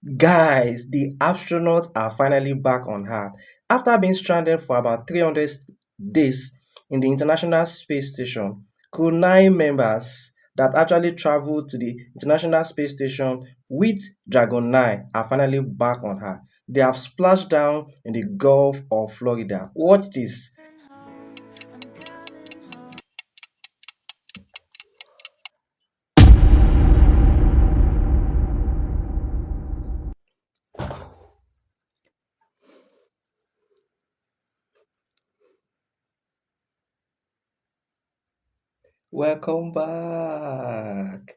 Guys, the astronauts are finally back on Earth after being stranded for about 300 days in the International Space Station. Crew 9 members that actually traveled to the International Space Station with Dragon 9 are finally back on Earth. They have splashed down in the Gulf of Florida. Watch this. Welcome back.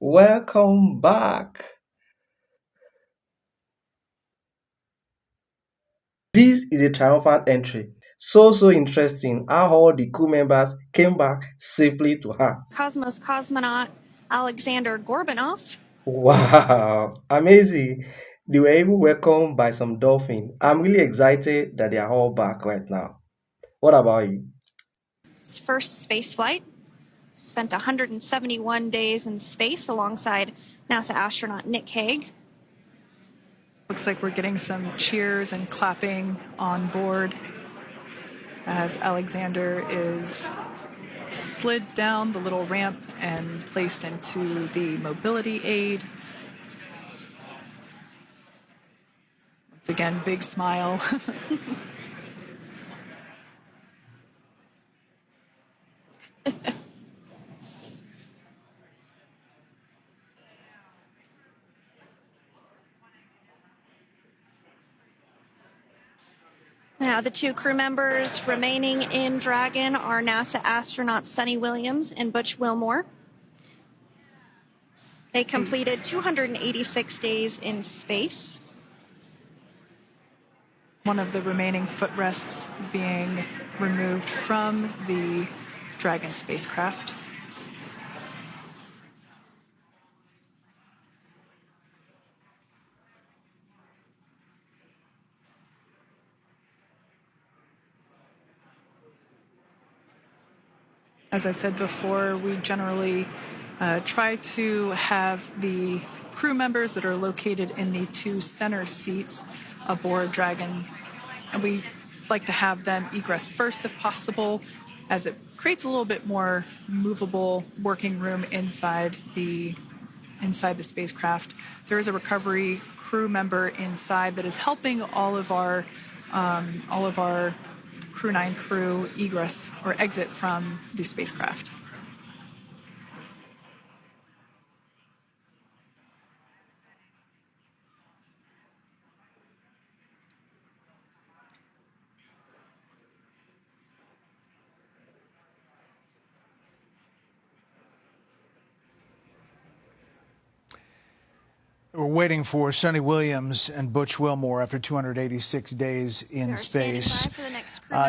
Welcome back. This is a triumphant entry. So interesting how all the crew members came back safely to her. Cosmos cosmonaut Alexander Gorbanov. Wow, amazing. They were even welcomed by some dolphins. I'm really excited that they are all back right now. What about you? His first space flight. Spent 171 days in space alongside NASA astronaut Nick Hague. Looks like we're getting some cheers and clapping on board as Alexander is slid down the little ramp and placed into the mobility aid. Once again, big smile. Now, the two crew members remaining in Dragon are NASA astronauts Suni Williams and Butch Wilmore. They completed 286 days in space. One of the remaining footrests being removed from the Dragon spacecraft. As I said before, we generally try to have the crew members that are located in the two center seats aboard Dragon, and we like to have them egress first if possible, as it creates a little bit more movable working room inside the spacecraft. There is a recovery crew member inside that is helping all of our Crew 9 crew egress or exit from the spacecraft. We're waiting for Suni Williams and Butch Wilmore after 286 days in space.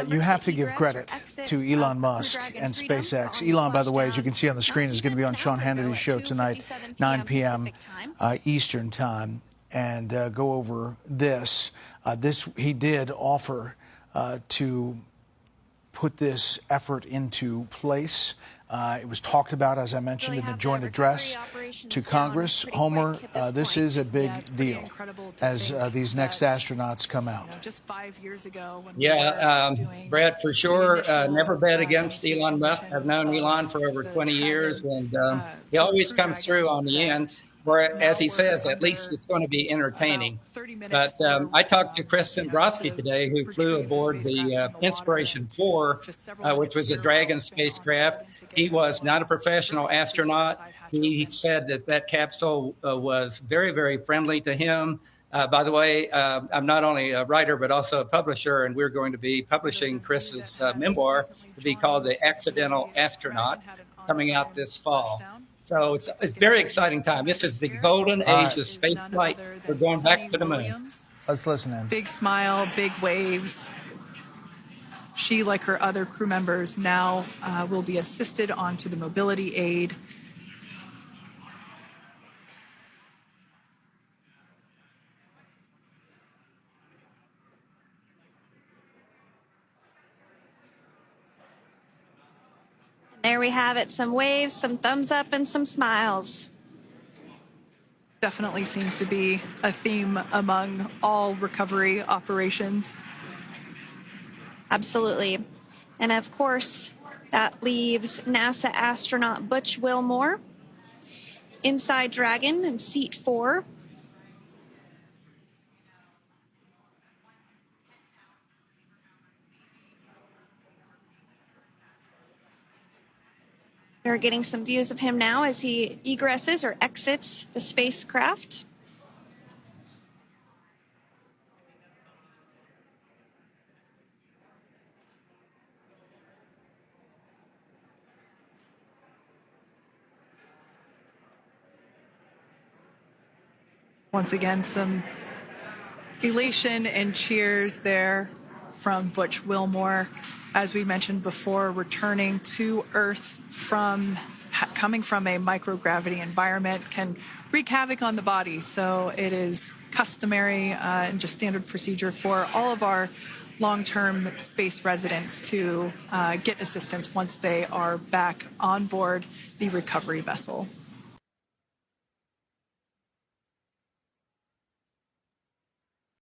You have to give credit to Elon Musk and SpaceX. Elon, by the way, as you can see on the screen, is going to be on Sean Hannity's show tonight, 9 p.m. Eastern Time, and go over this. He did offer to put this effort into place. It was talked about, as I mentioned, in the joint address to Congress. Homer, this is a big deal as these next astronauts come out. Just 5 years ago, when Brad, for sure, never bet against Elon Musk. I've known Elon for over 20 years, and he always comes through on the end. Where, as he says, at least it's going to be entertaining. But I talked to Chris Simbrowski today, who flew aboard the Inspiration 4, which was a Dragon spacecraft. He was not a professional astronaut. He said that that capsule was very, very friendly to him. By the way, I'm not only a writer, but also a publisher, and we're going to be publishing Chris's memoir to be called The Accidental Astronaut, coming out this fall. So it's a very exciting time. This is the golden age of space flight. We're going back to the moon. Let's listen in. Big smile, big waves. She, like her other crew members, now will be assisted onto the mobility aid. There we have it, some waves, some thumbs up, and some smiles. definitely seems to be a theme among all recovery operations. Absolutely. And of course, that leaves NASA astronaut Butch Wilmore inside Dragon in seat 4. We're getting some views of him now as he egresses or exits the spacecraft. Once again, some elation and cheers there from Butch Wilmore. As we mentioned before, returning to Earth coming from a microgravity environment can wreak havoc on the body. So it is customary and just standard procedure for all of our long-term space residents to get assistance once they are back on board the recovery vessel.